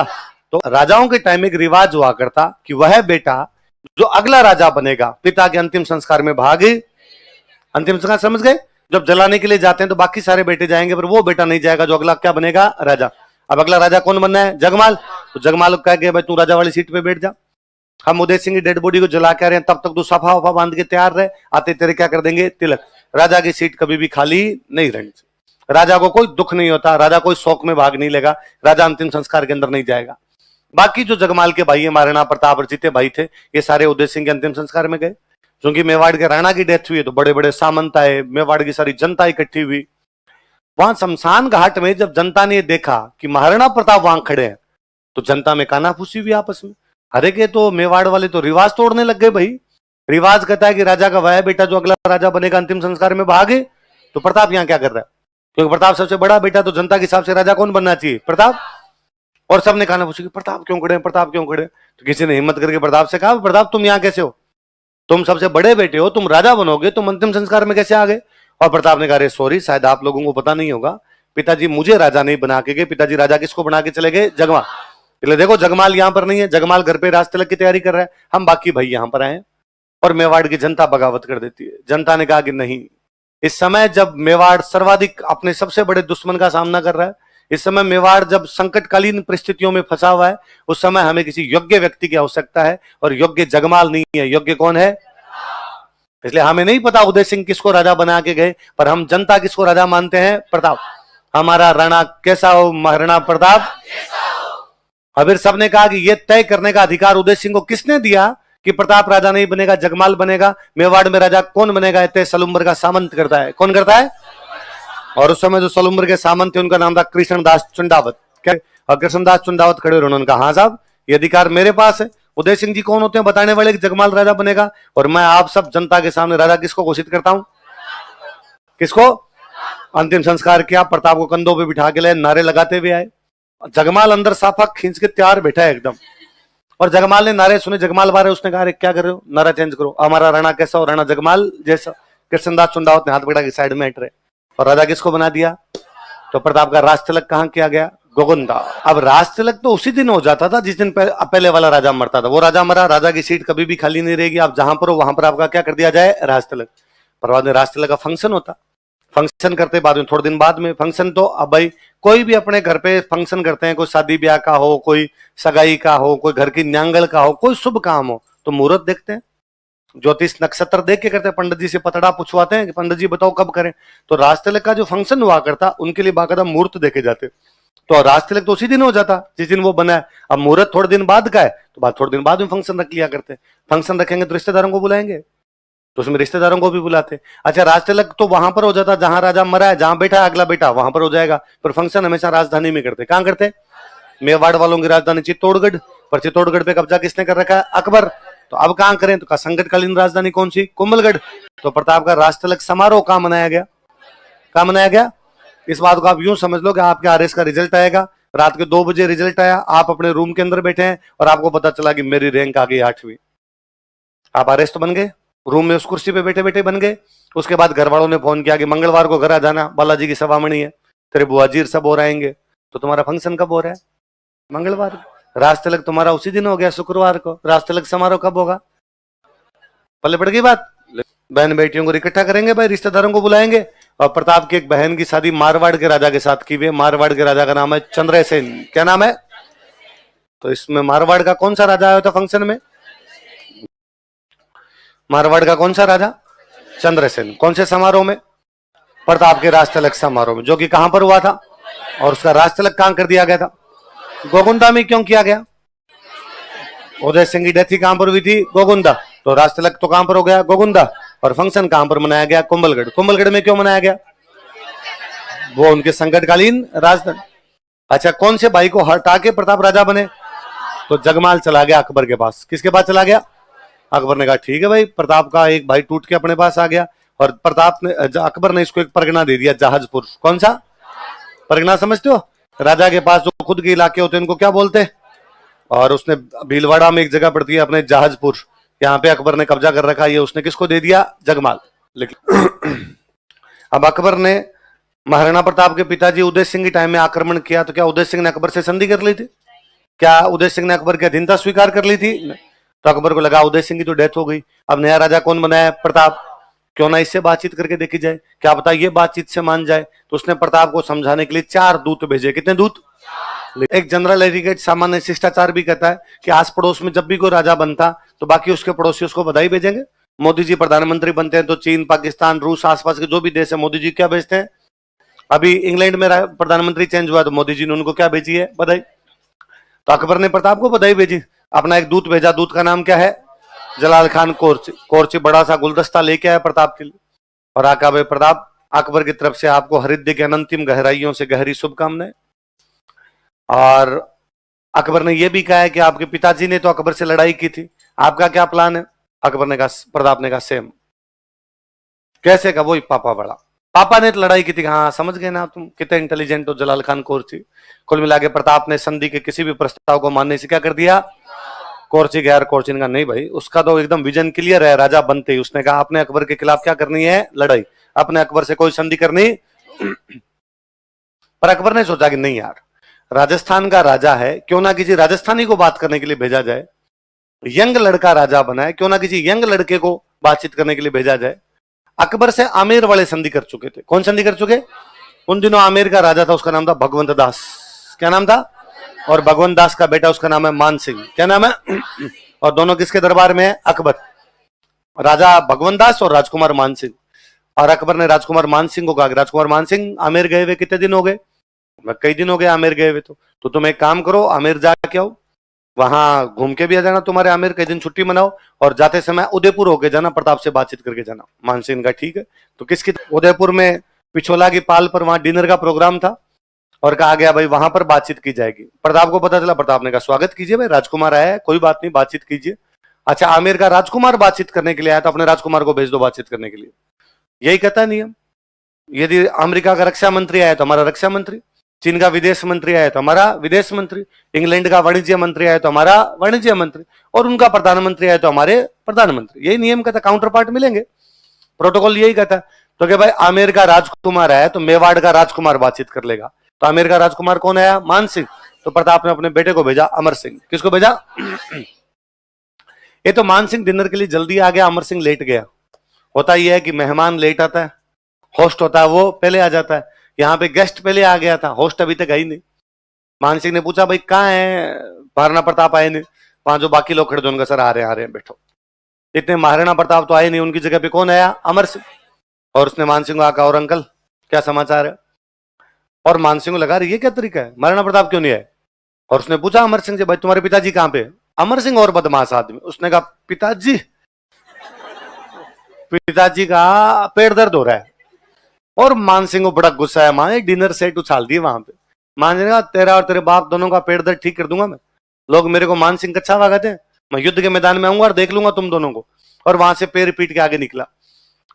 तो राजाओं के टाइम एक रिवाज हुआ करता कि वह बेटा जो अगला राजा बनेगा पिता के अंतिम संस्कार में भागे। अंतिम संस्कार समझ गए? जब जलाने के लिए जाते हैं तो बाकी सारे बेटे जाएंगे पर वो बेटा नहीं जाएगा जो अगला क्या बनेगा, राजा। अब अगला राजा कौन बनना है? जगमाल। तो जगमाल कह गया भाई तू राजा वाली सीट पे बैठ जा, हम उदय सिंह की डेड बॉडी को जला के आ रहे हैं, तब तक तू सफा वफा बांध के तैयार रहे, आते तेरे क्या कर देंगे, तिलक। राजा की सीट कभी भी खाली नहीं रहनी चाहिए। राजा को कोई दुख नहीं होता, राजा कोई शौक में भाग नहीं लेगा, राजा अंतिम संस्कार के अंदर नहीं जाएगा। बाकी जो जगमाल के भाई है, महाराणा प्रताप और जीते भाई थे, ये सारे उदय सिंह के अंतिम संस्कार में गए। क्योंकि मेवाड़ के राणा की डेथ हुई है तो बड़े बड़े सामंत आए, मेवाड़ की सारी जनता इकट्ठी हुई। वहां शमशान घाट में जब जनता ने देखा कि महाराणा प्रताप वहां खड़े हैं तो जनता में कानाफूसी हुई आपस में। अरे के तो मेवाड़ वाले तो रिवाज तोड़ने लग गए भाई। रिवाज कहता है कि राजा का वह बेटा जो अगला राजा बनेगा अंतिम संस्कार में भागे, तो प्रताप यहाँ क्या कर रहा है? क्योंकि प्रताप सबसे बड़ा बेटा, तो जनता के हिसाब से राजा कौन बनना चाहिए? प्रताप। और सबने कानाफूसी की प्रताप क्यों खड़े, प्रताप क्यों खड़े? तो किसी ने हिम्मत करके प्रताप से कहा प्रताप तुम यहाँ कैसे हो, तुम सबसे बड़े बेटे हो, तुम राजा बनोगे, तुम अंतिम संस्कार में कैसे आ गए? और प्रताप ने कहा अरे सॉरी, शायद आप लोगों को पता नहीं होगा, पिताजी मुझे राजा नहीं बना के गए, पिताजी राजा किसको बना के चले गए? जगमाल। इसलिए देखो जगमाल यहां पर नहीं है, जगमाल घर पे राज तिलक की तैयारी कर रहा है, हम बाकी भाई यहां पर आए। और मेवाड़ की जनता बगावत कर देती है। जनता ने कहा कि नहीं, इस समय जब मेवाड़ सर्वाधिक अपने सबसे बड़े दुश्मन का सामना कर रहा है, इस समय मेवाड़ जब संकटकालीन परिस्थितियों में फंसा हुआ है, उस समय हमें किसी योग्य व्यक्ति की आवश्यकता है, और योग्य जगमाल नहीं है, योग्य कौन है? इसलिए हमें नहीं पता उदय सिंह किसको राजा बना के गए, पर हम जनता किसको राजा मानते हैं? प्रताप। हमारा राणा कैसा हो? महाराणा प्रताप। अब फिर सबने कहा कि यह तय करने का अधिकार उदय सिंह को किसने दिया कि प्रताप राजा नहीं बनेगा, जगमाल बनेगा? मेवाड़ में राजा कौन बनेगा? तय सलुम्बर का सामंत करता है। कौन करता है? और उस समय जो सलुम्बर के सामंत थे उनका नाम था कृष्णदास चुंडावत। क्या? और कृष्णदास चुंडावत खड़े उन्होंने कहा हाँ साहब ये अधिकार मेरे पास है। उदय सिंह जी कौन होते हैं बताने वाले कि जगमाल राजा बनेगा, और मैं आप सब जनता के सामने राजा किसको घोषित करता हूं? किसको? अंतिम संस्कार किया, प्रताप को कंधों पे बिठा के ले, नारे लगाते हुए आए। जगमाल अंदर साफा खींच के तैयार बैठा है एकदम, और जगमाल ने नारे सुने, जगमाल बारे उसने कहा क्या कर रहे हो, नारा चेंज करो, हमारा राणा कैसा हो? राणा जगमाल जैसा। कृष्णदास चुंडावत ने हाथ बढ़ा के साइड में हट रहे, और राजा किसको बना दिया? तो प्रताप का राज तिलक कहां किया गया? गोगुंदा। अब राज तिलक तो उसी दिन हो जाता था जिस दिन पहले वाला राजा मरता था। वो राजा मरा, राजा की सीट कभी भी खाली नहीं रहेगी, आप जहां पर हो वहां पर आपका क्या कर दिया जाए? राज तिलक। पर बाद में राज तिलक का फंक्शन होता, फंक्शन करते बाद में थोड़े दिन बाद में फंक्शन। तो अब भाई कोई भी अपने घर पे फंक्शन करते हैं, कोई शादी ब्याह का हो, कोई सगाई का हो, कोई घर की न्यांगल का हो, कोई शुभ काम हो, तो मुहूर्त देखते हैं, ज्योतिष नक्षत्र देख के करते हैं, पंडित जी से पतड़ा पूछवाते हैं कि पंडित जी बताओ कब करें। तो राज तिलक का जो फंक्शन हुआ करता उनके लिए बाकायदा मुहूर्त देखे जाते। तो राज तिलक तो उसी दिन हो जाता जिस दिन वो बना है। अब मुहूर्त थोड़े दिन बाद का है, तो बाद थोड़े दिन बाद में फंक्शन रख लिया करते। फंक्शन रखेंगे तो रिश्तेदारों को बुलाएंगे, तो उसमें रिश्तेदारों को भी बुलाते। अच्छा राज तिलक तो वहां पर हो जाता जहां राजा मरा है, जहां बैठा है अगला बेटा वहां पर हो जाएगा, पर फंक्शन हमेशा राजधानी में करते। कहां करते? मेवाड़ वालों की राजधानी चित्तौड़गढ़, पर चित्तौड़गढ़ पे कब्जा किसने कर रखा है? अकबर। तो अब कहां करें? तो संकटकालीन राजधानी कौन सी? कुंभलगढ़। तो प्रताप का राज तिलक समारोह कहां मनाया गया? कहां मनाया गया? इस बात को आप यूं समझ लो कि आपके आरएस का रिजल्ट आएगा, रात के 2 बजे रिजल्ट आया, आप अपने रूम के अंदर बैठे हैं और आपको पता चला कि मेरी रैंक आ गई 8वीं। आप आरएस तो बन गए, रूम में उस कुर्सी पे बैठे बैठे बन गए। उसके बाद घर वालों ने फोन किया कि मंगलवार को घर आ जाना, बालाजी की सवामणी है, तेरे बुआजीर सब और आएंगे। तो तुम्हारा फंक्शन कब हो रहा है? मंगलवार। राज तिलक तुम्हारा उसी दिन हो गया, शुक्रवार को। राज तिलक समारोह कब होगा? पल्ले पड़ गई बात। बहन बेटियों को इकट्ठा करेंगे भाई, रिश्तेदारों को बुलाएंगे। और प्रताप की एक बहन की शादी मारवाड़ के राजा के साथ की हुई। मारवाड़ के राजा का नाम है चंद्रसेन। क्या नाम है? तो इसमें मारवाड़ का कौन सा राजा आया था फंक्शन में? मारवाड़ का कौन सा राजा? चंद्रसेन। कौन से समारोह में? प्रताप के राज तिलक समारोह में, जो कि कहां पर हुआ था? और उसका राज तिलक कहां कर दिया गया था? गोगुंदा में। क्यों किया गया? उदय सिंह की डेथ कहां पर हुई थी? गोगुंदा। तो राज तिलक तो कहां पर हो गया? गोगुंदा। और फंक्शन कहां पर मनाया गया? कुंभलगढ़। कुंभलगढ़ में क्यों मनाया गया? वो उनके संकटकालीन राजधानी। अच्छा कौन से भाई को हटा के प्रताप राजा बने? तो जगमाल चला गया अकबर के पास। किसके पास चला गया? अकबर ने कहा ठीक है भाई, प्रताप का एक भाई टूट के अपने पास आ गया। और प्रताप ने, अकबर ने इसको एक परगना दे दिया, जहाजपुर। कौन सा परगना समझते हो? राजा के पास जो खुद के इलाके होते हैं उनको क्या बोलते हैं? और उसने भीलवाड़ा में एक जगह पड़ती है अपने जहाजपुर, यहाँ पे अकबर ने कब्जा कर रखा। ये उसने किसको दे दिया? जगमाल। लेकिन अब अकबर ने महाराणा प्रताप के पिताजी उदय सिंह के टाइम में आक्रमण किया, तो क्या उदय सिंह ने अकबर से संधि कर ली थी? क्या उदय सिंह ने अकबर की अधीनता स्वीकार कर ली थी? तो अकबर को लगा उदय सिंह की तो डेथ हो गई, अब नया राजा कौन बना है? प्रताप। क्यों ना इससे बातचीत करके देखी जाए, क्या पता ये बातचीत से मान जाए। तो उसने प्रताप को समझाने के लिए 4 दूत भेजे। कितने दूत? एक जनरल एटिकेट, सामान्य शिष्टाचार भी कहता है कि आस पड़ोस में जब भी कोई राजा बनता तो बाकी उसके पड़ोसी उसको बधाई भेजेंगे। मोदी जी प्रधानमंत्री बनते हैं तो चीन, पाकिस्तान, रूस, आसपास के जो भी देश है, मोदी जी क्या भेजते हैं? अभी इंग्लैंड में प्रधानमंत्री चेंज हुआ तो मोदी जी ने उनको क्या भेजी है? बधाई। तो अकबर ने प्रताप को बधाई भेजी, अपना एक दूत भेजा। दूत का नाम क्या है? जलाल खान कोर्ची। कोर्ची बड़ा सा गुलदस्ता लेके आया प्रताप के लिए और आका, भाई प्रताप, अकबर की तरफ से आपको हृदय के अनंतिम गहराइयों से गहरी शुभकामनाएं। और अकबर ने यह भी कहा है कि आपके पिताजी ने तो अकबर से लड़ाई की थी, आपका क्या प्लान है? अकबर ने कहा, प्रताप ने कहा सेम। कैसे का? वही पापा बड़ा, पापा ने तो लड़ाई की थी। हाँ समझ गए ना तुम, कितने इंटेलिजेंट हो जलाल खान कोर्ची। कुल मिला के प्रताप ने संधि के किसी भी प्रस्ताव को मानने से क्या कर दिया? कोर्ची गया। कोर्ची ने कहा नहीं भाई, उसका तो एकदम विजन क्लियर है राजा बनते ही। उसने कहा आपने अकबर के खिलाफ क्या करनी है? लड़ाई। अपने अकबर से कोई संधि करनी। पर अकबर ने सोचा कि नहीं यार, राजस्थान का राजा है, क्यों ना किसी राजस्थानी को बात करने के लिए भेजा जाए। यंग लड़का राजा बना है, क्यों ना किसी यंग लड़के को बातचीत करने के लिए भेजा जाए। अकबर से आमेर वाले संधि कर चुके थे। कौन संधि कर चुके? उन दिनों आमेर का राजा था, उसका नाम था भगवंत दास। क्या नाम था? और भगवंत दास का बेटा उसका नाम है मान सिंह। क्या नाम है? और दोनों किसके दरबार में है? अकबर। राजा भगवंत दास और राजकुमार मान सिंह। और अकबर ने राजकुमार मान सिंह को कहा, राजकुमार मान सिंह आमेर गए हुए कितने दिन हो गए? कई दिन हो गए आमेर गए हुए। तो तुम एक काम करो, आमेर जाके आओ, वहां घूम के भी आ जाना, तुम्हारे आमेर कई दिन छुट्टी मनाओ, और जाते समय उदयपुर होके जाना, प्रताप से बातचीत करके जाना। मान सिंह का ठीक है। तो किसकी? उदयपुर में पिछोला की पाल पर वहां डिनर का प्रोग्राम था और कहा गया भाई वहां पर बातचीत की जाएगी। प्रताप को पता चला, प्रताप ने कहा स्वागत कीजिए भाई, राजकुमार आया है, कोई बात नहीं, बातचीत कीजिए। अच्छा, आमेर का राजकुमार बातचीत करने के लिए आया तो अपने राजकुमार को भेज दो बातचीत करने के लिए। यही कहता है नियम। यदि अमेरिका का रक्षा मंत्री आया तो हमारा रक्षा मंत्री, चीन का विदेश मंत्री आया तो हमारा विदेश मंत्री, इंग्लैंड का वाणिज्य मंत्री आया तो हमारा वाणिज्य मंत्री, और उनका प्रधानमंत्री आया तो हमारे प्रधानमंत्री। यही नियम कहता, काउंटर पार्ट मिलेंगे। प्रोटोकॉल यही कहता। तो कि भाई आमेर का राजकुमार आया तो मेवाड़ का राजकुमार बातचीत कर लेगा। तो आमेर का राजकुमार कौन आया? मान सिंह। तो प्रताप ने अपने बेटे को भेजा, अमर सिंह। किसको भेजा? ये तो मान सिंह डिनर के लिए जल्दी आ गया, अमर सिंह लेट गया। होता यह है कि मेहमान लेट आता है, होस्ट होता है वो पहले आ जाता है। यहाँ पे गेस्ट पहले आ गया था, होस्ट अभी तक आई नहीं। मान सिंह ने पूछा भाई कहाँ है? महाराणा प्रताप आए नहीं। वहां जो बाकी लोग खड़े थे उनका, सर आ रहे हैं बैठो। इतने महाराणा प्रताप तो आए नहीं, उनकी जगह पे कौन आया? अमर सिंह। और उसने मान सिंह को आका, और अंकल क्या समाचार है? और मान सिंह को लगा ये क्या तरीका है, महाराणा प्रताप क्यों नहीं आए? और उसने पूछा अमर सिंह से, भाई तुम्हारे पिताजी कहाँ पे? अमर सिंह और बदमाश आदमी, उसने कहा पिताजी, पिताजी का पेट दर्द हो रहा है। और मान सिंह को बड़ा गुस्सा है, मां डिनर सेट उछाल दिए वहां पे। मान सिंह ने कहा तेरा और तेरे बाप दोनों का पेट दर्द ठीक कर दूंगा मैं। लोग मेरे को मान सिंह कच्चा वागा थे, मैं युद्ध के मैदान में आऊंगा और देख लूंगा तुम दोनों को। और वहां से पैर पीट के आगे निकला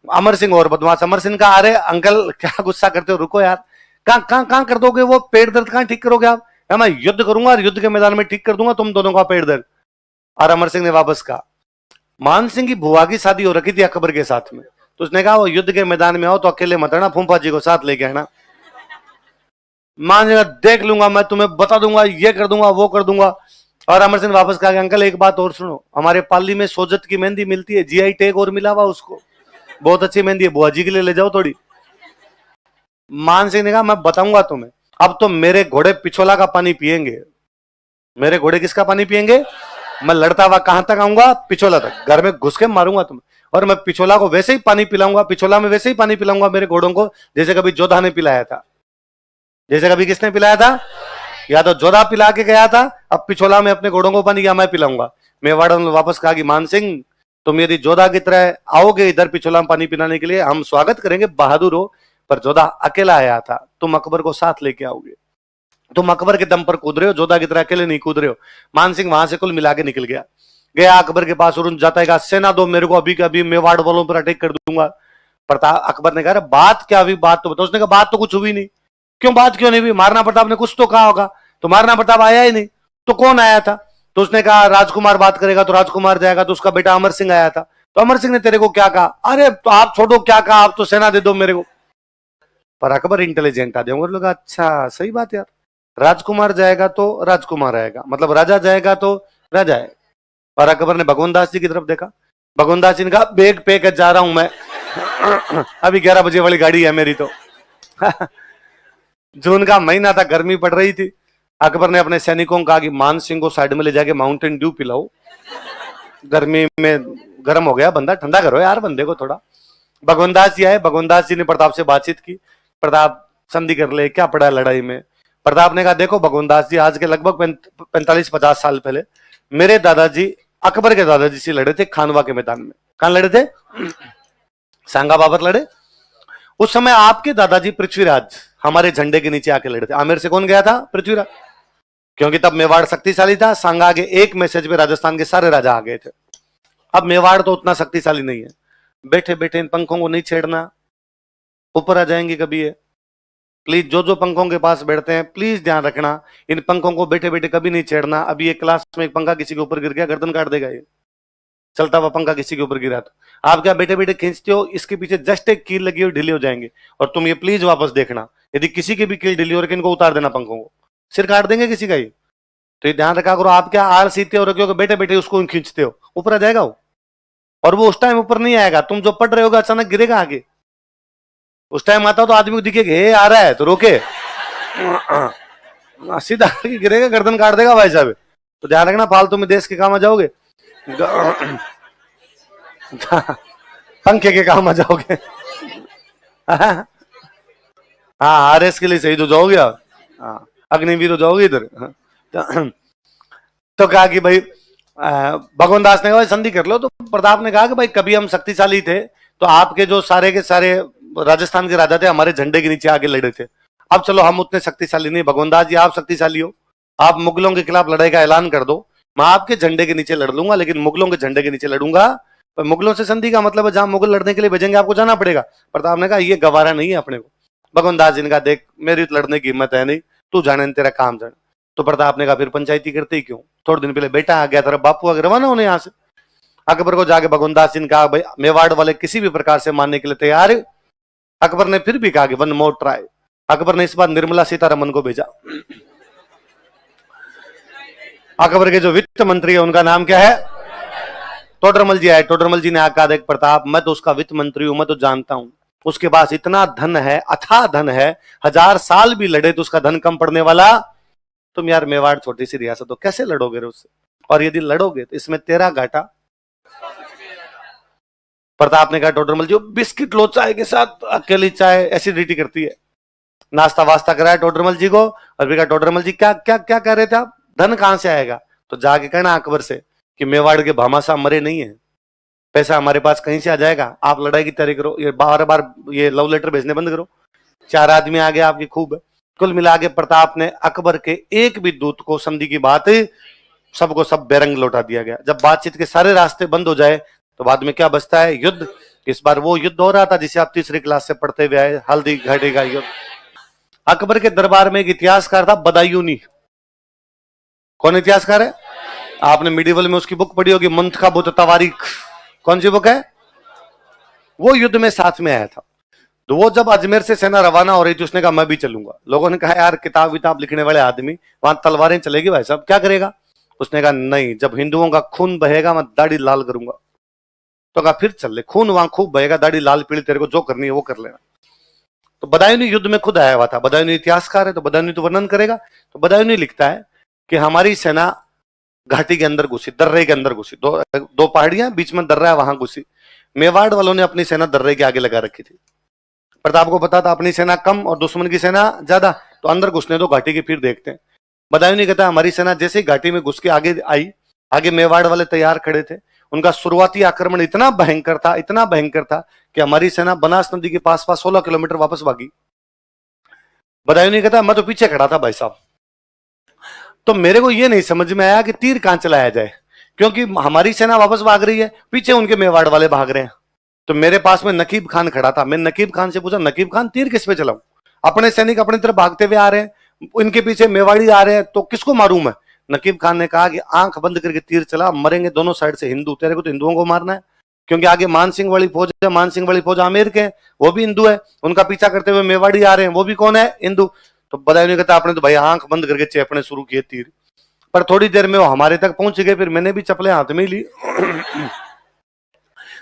अमर सिंह और बदमाश। अमर सिंह का, अरे अंकल क्या गुस्सा करते हो, रुको यार, कहां कर दोगे वो पेट दर्द, कहां ठीक करोगे आप? मैं युद्ध करूंगा और युद्ध के मैदान में ठीक कर दूंगा तुम दोनों का पेट दर्द। और अमर सिंह ने वापस कहा, मान सिंह की बुआ की शादी हो रखी थी अकबर के साथ में, तो उसने कहा वो युद्ध के मैदान में आओ तो अकेले मत आना, फूफा जी को साथ लेके आना। मान सिंह देख लूंगा मैं, तुम्हें बता दूंगा, ये कर दूंगा, वो कर दूंगा। और अमर सिंह वापस कहा, अंकल एक बात और सुनो, हमारे पाली में सोजत की मेहंदी मिलती है, जीआई टैग और मिला हुआ उसको, बहुत अच्छी मेहंदी है, बुआ जी के लिए ले जाओ थोड़ी। मान सिंह ने कहा मैं बताऊंगा तुम्हें, अब तो मेरे घोड़े पिछोला का पानी पिएंगे। मेरे घोड़े किसका पानी पिएंगे? मैं लड़ता हुआ कहां तक आऊंगा? पिछोला तक। घर में घुस के मारूंगा तुम्हें, और मैं पिछोला को वैसे ही पानी पिलाऊंगा, पिछोला में वैसे ही पानी पिलाऊंगा मेरे घोड़ों को, जैसे कभी जोधा ने पिलाया था। जैसे कभी किसने पिलाया था? या तो जोधा पिला के गया था, अब पिछोला में अपने घोड़ों को पानी, या मैं पिलाऊंगा। मेवाड़ ने वापस कहा कि मान सिंह तुम यदि जोधा की तरह आओगे इधर पिछोला में पानी पिलाने के लिए, हम स्वागत करेंगे, बहादुर हो, पर जोधा अकेला आया था, तुम अकबर को साथ लेके आओगे। तुम अकबर के दम पर कूद रहे हो, जोधा की तरह अकेले नहीं कूद रहे हो। मान सिंह वहां से कुल मिला के निकल गया, गया अकबर के पास, और उन जाता है सेना दो मेरे को, अभी के अभी मेवाड़ वालों पर अटैक कर दूंगा। प्रताप अकबर ने कहा बात क्या हुई, बात तो बताओ। उसने कहा बात तो कुछ हुई नहीं। क्यों बात क्यों नहीं हुई? महाराणा प्रताप ने कुछ तो कहा होगा। तो महाराणा प्रताप आया ही नहीं, तो कौन आया था? तो उसने कहा राजकुमार बात करेगा तो राजकुमार जाएगा, तो उसका बेटा अमर सिंह आया था। तो अमर सिंह ने तेरे को क्या कहा? अरे तो आप छोड़ो क्या कहा, आप तो सेना दे दो मेरे को। पर अकबर इंटेलिजेंट था, देखो लोग, अच्छा सही बात यार, राजकुमार जाएगा तो राजकुमार आएगा, मतलब राजा जाएगा तो राजा है। और अकबर ने भगवान दास जी की तरफ देखा, भगवान दास जी ने कहा बैग पैक जा रहा हूं मैं अभी 11 बजे वाली गाड़ी है मेरी तो जून का महीना था, गर्मी पड़ रही थी। अकबर ने अपने सैनिकों को कहा कि मान सिंह को साइड में ले जाके माउंटेन ड्यू पिलाओ, गर्मी में गर्म हो गया बंदा, ठंडा करो यार बंदे को थोड़ा। भगवान दास जी आए, भगवान दास जी ने प्रताप से बातचीत की, प्रताप संधि कर ले, क्या पड़ा है लड़ाई में। प्रताप ने कहा देखो भगवान दास जी, आज के लगभग 45-50 साल पहले मेरे दादाजी अकबर के दादाजी से लड़े थे खानवा के मैदान में। कहां लड़े थे? सांगा बाबत लड़े। उस समय आपके दादाजी पृथ्वीराज हमारे झंडे के नीचे आके लड़े थे। आमेर से कौन गया था? पृथ्वीराज, क्योंकि तब मेवाड़ शक्तिशाली था। सांगा आगे एक मैसेज में राजस्थान के सारे राजा आ गए थे। अब मेवाड़ तो उतना शक्तिशाली नहीं है। बैठे बैठे इन पंखों को नहीं छेड़ना, ऊपर आ जाएंगे कभी ये। प्लीज जो पंखों के पास बैठते हैं प्लीज ध्यान रखना, इन पंखों को बैठे बैठे कभी नहीं छेड़ना। अभी एक क्लास में एक पंखा किसी के ऊपर गिर गया, गर्दन काट देगा ये। चलता हुआ पंखा किसी के ऊपर गिरा तो आप क्या बैठे बैठे खींचते हो, इसके पीछे जस्ट एक कील लगी हो, ढीले हो जाएंगे। और तुम ये प्लीज वापस देखना, यदि किसी की भी कील ढीली हो रही इनको उतार देना पंखों को, सिर काट देंगे किसी का ही। तो ये ध्यान रखा करो, आप क्या आड़ सीते हो रखे हो, बैठे बैठे उसको खींचते हो, ऊपर आ जाएगा वो। और वो उस टाइम ऊपर नहीं आएगा, तुम जो पढ़ रहे होगा अचानक गिरेगा आगे। उस टाइम आता हो तो आदमी को दिखेगा हे आ रहा है तो रोके सीधा गिरेगा, गर्दन काट देगा भाई साहब। तो ध्यान रखना, फालतू में देश के काम आ जाओगे पंखे के काम आ जाओगे हाँ आरएस के लिए शहीद हो जाओगे आप, हाँ अग्निवीर हो जाओगे इधर। तो कहा कि भाई भगवान दास ने कहा संधि कर लो। तो प्रताप ने कहा कि भाई कभी हम शक्तिशाली थे तो आपके जो सारे के सारे राजस्थान के राजा थे हमारे झंडे के नीचे आगे लड़े थे। अब चलो हम उतने शक्तिशाली नहीं, भगवान दास जी आप शक्तिशाली हो, आप मुगलों के खिलाफ लड़ाई का ऐलान कर दो, मैं आपके झंडे के नीचे लड़ लूंगा, लेकिन मुगलों के झंडे के नीचे लड़ूंगा। पर मुगलों से संधि का मतलब है जहां मुगल लड़ने के लिए भेजेंगे आपको जाना पड़ेगा। प्रताप ने कहा ये गवारा नहीं है अपने को। भगवान दास जी ने कहा देख मेरी लड़ने की हिम्मत है नहीं, तू जाने तेरा काम जाने। तो प्रताप ने कहा फिर पंचायती करते ही क्यों, थोड़े दिन पहले बेटा आ गया था, बापू आगे रवाना होने यहाँ से। अकबर को जाके भगवान दास जी ने कहा भाई मेवाड़ वाले किसी भी प्रकार से मानने के लिए तैयार है। अकबर ने फिर भी कहा कि वन मोर ट्राई। अकबर ने इस बार निर्मला सीतारमन को भेजा। अकबर के जो वित्त मंत्री है उनका नाम क्या है? टोडरमल जी आए। टोडरमल जी ने कहा देख प्रताप मैं तो उसका वित्त मंत्री हूं, मैं तो जानता हूं उसके पास इतना धन है, अथाह धन है, 1000 साल भी लड़े तो उसका धन कम पड़ने वाला। तुम यार मेवाड़ छोटी सी रियासत हो, कैसे लड़ोगे उससे, और यदि लड़ोगे तो इसमें तेरा घाटा। प्रताप ने कहा टोडरमल जी बिस्किट लो चाय के साथ, अकेली चाय एसिडिटी करती है। नाश्ता वास्ता कराया टोडरमल जी को और भी कहा टोडरमल जी क्या क्या क्या कह रहे थे आप, धन कहां से आएगा? तो जाके कहना अकबर से कि मेवाड़ के भामाशाह मरे नहीं है, पैसा हमारे पास कहीं से आ जाएगा, आप लड़ाई की तैयारी करो, ये बार बार ये लव लेटर भेजने बंद करो। 4 आदमी आ गए आपकी खूब है। कुल मिला के प्रताप ने अकबर के एक भी दूत को संधि की बात सबको सब बेरंग लौटा दिया गया। जब बातचीत के सारे रास्ते बंद हो जाए तो बाद में क्या बचता है? युद्ध। इस बार वो युद्ध हो रहा था जिसे आप तीसरी क्लास से पढ़ते हुए आए, हल्दी घाटी का युद्ध। अकबर के दरबार में एक इतिहासकार था बदायूनी। कौन इतिहासकार है? आपने मिडिवल में उसकी बुक पढ़ी होगी, मुंतखब तवारीख। कौन सी बुक है? वो युद्ध में साथ में आया था। तो वो जब अजमेर से सेना रवाना हो रही थी उसने कहा मैं भी चलूंगा। लोगों ने कहा यार किताब विताब लिखने वाले आदमी, वहां तलवारें चलेगी भाई साहब, क्या करेगा? उसने कहा नहीं, जब हिंदुओं का खून बहेगा मैं दाढ़ी लाल करूंगा। तो कहा फिर चल ले, खून वहां खूब बहेगा, दाढ़ी लाल पीली तेरे को जो करनी है वो कर लेना। तो बदायूनी युद्ध में खुद आया हुआ था। बदायूनी इतिहासकार है तो बदायूनी तो वर्णन करेगा। तो बदायूनी लिखता है कि हमारी सेना घाटी के अंदर घुसी, दर्रे के अंदर घुसी, दो पहाड़ियां बीच में दर्रा है, वहां घुसी। मेवाड़ वालों ने अपनी सेना दर्रे के आगे लगा रखी थी। प्रताप को पता था अपनी सेना कम और दुश्मन की सेना ज्यादा, तो अंदर घुसने दो, घाटी की फिर देखते हैं। बदायूनी कहता है हमारी सेना जैसे ही घाटी में घुस के आगे आई, आगे मेवाड़ वाले तैयार खड़े थे। उनका शुरुआती आक्रमण इतना भयंकर था, इतना भयंकर था कि हमारी सेना बनास नदी के पास 16 किलोमीटर वापस भागी। बदायूनी कहता मैं तो पीछे खड़ा था भाई साहब, तो मेरे को यह नहीं समझ में आया कि तीर कहां चलाया जाए, क्योंकि हमारी सेना वापस भाग रही है, पीछे उनके मेवाड़ वाले भाग रहे हैं। तो मेरे पास में नकीब खान खड़ा था। मैं नकीब खान से पूछा नकीब खान तीर किस पे चलाऊं? अपने सैनिक अपनी तरफ भागते हुए आ रहे हैं, इनके पीछे मेवाड़ी आ रहे हैं, तो किसको मारूं मैं? नकीब खान ने कहा कि आंख बंद करके तीर चला, मरेंगे दोनों साइड से हिंदू, तेरे को तो हिंदुओं को मारना है, क्योंकि आगे मानसिंह वाली फौज है, मानसिंह वाली फौज आमेर के, वो भी हिंदू है, उनका पीछा करते हुए मेवाड़ी आ रहे हैं, वो भी कौन है? हिंदू। तो बदायूं कहता आपने तो भाई आंख बंद करके चेपने शुरू किए तीर, पर थोड़ी देर में वो हमारे तक पहुंच गए, फिर मैंने भी चप्पलें हाथ में ली।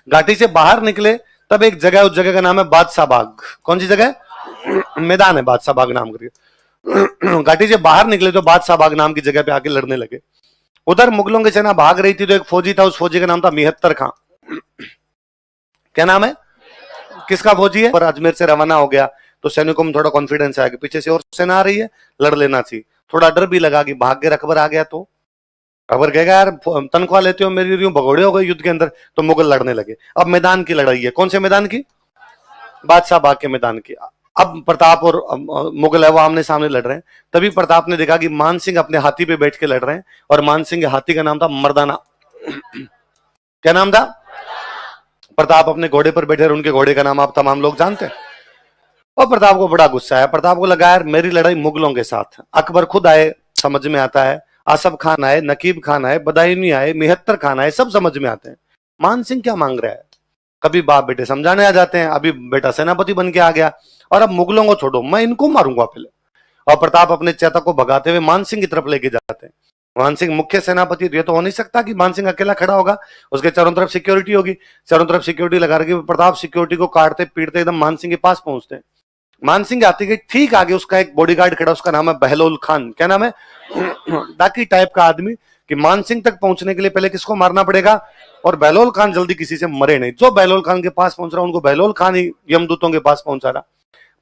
घाटी से बाहर निकले तब एक जगह, उस जगह का नाम है बादशाह बाग। कौन सी जगह? मैदान है बादशाह बाग नाम करके। घाटी से बाहर निकले तो बादशाह बाग नाम की जगह पे आके लड़ने लगे। उधर मुगलों की सेना भाग रही थी तो एक फौजी था, उस फौजी का नाम था मिहत्तर खां। क्या नाम है? किसका फौजी है? पर अजमेर से रवाना हो गया तो सैनिकों में थोड़ा कॉन्फिडेंस आया कि पीछे से और सेना आ रही है, लड़ लेना चाहिए। थोड़ा डर भी लगा कि भाग के अकबर आ गया तो अकबर कहेगा यार तनख्वाह लेते हो मेरी, भगोड़े हो गए युद्ध के अंदर। तो मुगल लड़ने लगे। अब मैदान की लड़ाई है। कौन से मैदान की? बादशाह बाग के मैदान की। अब प्रताप और मुगल है वो आमने सामने लड़ रहे हैं। तभी प्रताप ने देखा कि मान सिंह अपने हाथी पे बैठ के लड़ रहे हैं, और मान सिंह के हाथी का नाम था मर्दाना। क्या नाम था? प्रताप अपने घोड़े पर बैठे और उनके घोड़े का नाम आप तमाम लोग जानते हैं। और प्रताप को बड़ा गुस्सा आया। प्रताप को लगा यार मेरी लड़ाई मुगलों के साथ, अकबर खुद आए समझ में आता है, आसफ खान आए, नकीब खान आए, बदायूनी आए, मिहत्तर खान आए, सब समझ में आते हैं। मान सिंह क्या मांग रहा है? कभी बाप बेटे समझाने आ जाते हैं, अभी बेटा सेनापति बन के आ गया, और अब मुगलों को छोड़ो मैं इनको मारूंगा पहले। और प्रताप अपने चेता को भगाते हुए मान सिंह की तरफ लेके जाते हैं। मान सिंह मुख्य सेनापति, ये तो हो नहीं सकता कि मान सिंह अकेला खड़ा होगा, उसके चारों तरफ सिक्योरिटी होगी। चारों तरफ सिक्योरिटी लगा रखी। प्रताप सिक्योरिटी को काटते पीटते एकदम मान सिंह के पास पहुंचते हैं। मान सिंह आते के ठीक आगे उसका एक बॉडीगार्ड खड़ा, उसका नाम है बहलोल खान। क्या नाम है? डाकी टाइप का आदमी, कि मान सिंह तक पहुंचने के लिए पहले किसको मारना पड़ेगा, और बहलोल खान जल्दी किसी से मरे नहीं। जो बहलोल खान के पास पहुंच रहा उनको बहलोल खान ही यमदूतों के पास पहुंचा रहा।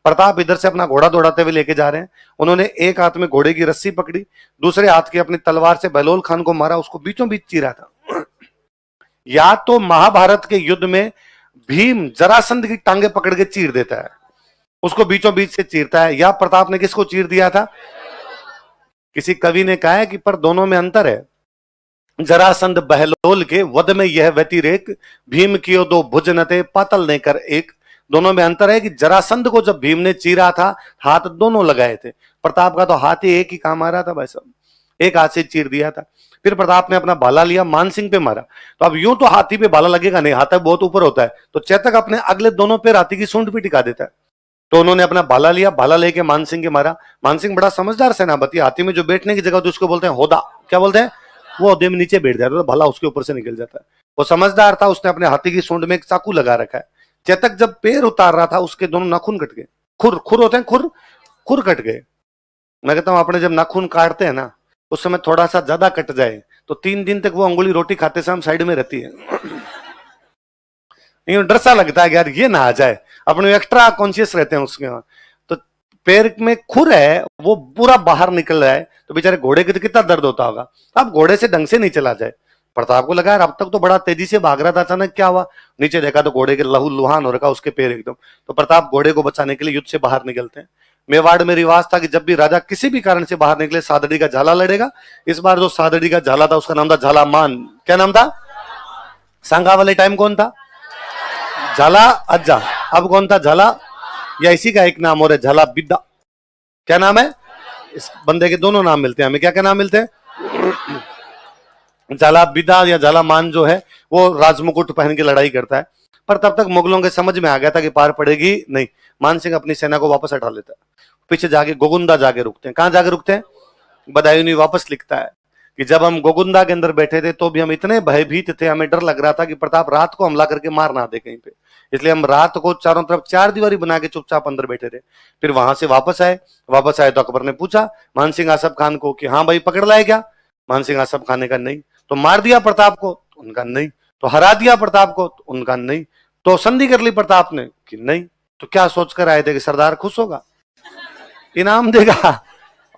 प्रताप इधर से अपना घोड़ा दौड़ाते हुए लेके जा रहे हैं। उन्होंने एक हाथ में घोड़े की रस्सी पकड़ी, दूसरे हाथ की अपनी तलवार से बहलोल खान को मारा, उसको बीचों बीच चीरा था। या तो महाभारत के युद्ध में भीम जरासंध की टांगे पकड़ के चीर देता है, उसको बीचों बीच से चीरता है, या प्रताप ने किसको चीर दिया था? किसी कवि ने कहा है कि पर दोनों में अंतर है। जरासंध बहलोल के वध में यह व्यतिरेक, भीम कियो दो भुज नते पातल ने कर एक। दोनों में अंतर है कि जरासंध को जब भीम ने चीरा था हाथ दोनों लगाए थे, प्रताप का तो हाथ ही एक ही काम आ रहा था भाई साहब, एक हाथ से चीर दिया था। फिर प्रताप ने अपना भाला लिया, मान सिंह पे मारा। तो अब यूं तो हाथी पे भाला लगेगा नहीं, हाथ बहुत ऊपर होता है, तो चेतक अपने अगले दोनों पैर हाथी की सूंड पे टिका देता है। तो उन्होंने अपना भाला लिया, भाला लेके मान सिंह के मारा। मान सिंह बड़ा समझदार सेनापति, हाथी में जो बैठने की जगह होती है उसको बोलते हैं होदा। क्या बोलते हैं? वो होदे में नीचे बैठ जाता है तो भाला उसके ऊपर से निकल जाता है। वो समझदार था, उसने अपने हाथी की सूंड में एक चाकू लगा रखा है। चेतक जब पैर उतार रहा था उसके दोनों नाखून कट गए। खुर खुर होते हैं, खुर खुर कट गए। मैं कहता हूं अपने जब नाखून काटते हैं ना उस समय थोड़ा सा ज्यादा कट जाए तो 3 दिन तक वो अंगुली रोटी खाते समय साइड में रहती है। डर सा लगता है यार ये ना आ जाए, अपने एक्स्ट्रा कॉन्शियस रहते हैं उसके। तो पैर में खुर है वो पूरा बाहर निकल रहा है, तो बेचारे घोड़े के तो कितना दर्द होता होगा। अब घोड़े से ढंग से नहीं चला जाए। प्रताप को लगा यार अब तक तो बड़ा तेजी से भाग रहा था, अचानक क्या हुआ? नीचे देखा तो घोड़े के लहू लुहान हो रखा उसके पैर एकदम। तो प्रताप घोड़े को बचाने के लिए युद्ध से बाहर निकलते हैं। मेवाड़ में रिवाज था कि जब भी राजा किसी भी कारण से बाहर निकले सादड़ी का झाला लड़ेगा। इस बार जो सादड़ी का झाला था उसका नाम था झाला मान। क्या नाम था? सांगा वाले टाइम कौन था? झाला अज्जा। अब कौन था? झाला, या इसी का एक नाम और है झाला बिद्दा। क्या नाम है? इस बंदे के दोनों नाम मिलते हैं हमें। क्या क्या नाम मिलते हैं? झाला बिदा या झाला मान जो है वो राजमुकुट पहन के लड़ाई करता है। पर तब तक मुगलों के समझ में आ गया था कि पार पड़ेगी नहीं। मान सिंह अपनी सेना को वापस हटा लेता है। पीछे जाके गोगुंदा जाके रुकते हैं। कहां जाके रुकते हैं? बदायूनी वापस लिखता है कि जब हम गोगुंदा के अंदर बैठे थे तो भी हम इतने भयभीत थे, हमें डर लग रहा था कि प्रताप रात को हमला करके मार ना दे कहीं पे, इसलिए हम रात को चारों तरफ 4 दीवारी बना के चुपचाप अंदर बैठे थे। फिर वहां से वापस आए तो अकबर ने पूछा मान सिंह आसफ खान को कि हाँ भाई पकड़ लाए क्या? मान सिंह आसफ खान ने कहा नहीं। तो मार दिया प्रताप को? उनका नहीं। तो हरा दिया प्रताप को? उनका नहीं। तो संधि कर ली प्रताप ने? कि नहीं। तो क्या सोचकर आए थे कि सरदार खुश होगा, इनाम देगा?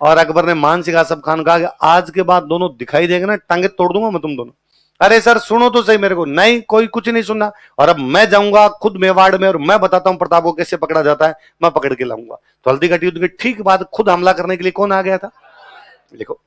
और अकबर ने मान सिंह आसफ खान कहा कि आज के बाद दोनों दिखाई देगा ना टांगे तोड़ दूंगा मैं तुम दोनों। अरे सर सुनो तो सही मेरे को। नहीं, कोई कुछ नहीं सुनना। और अब मैं जाऊंगा खुद मेवाड़ में और मैं बताता हूं प्रताप को कैसे पकड़ा जाता है, मैं पकड़ के लाऊंगा। तो हल्दीघाटी युद्ध के ठीक बाद खुद हमला करने के लिए कौन आ गया था? देखो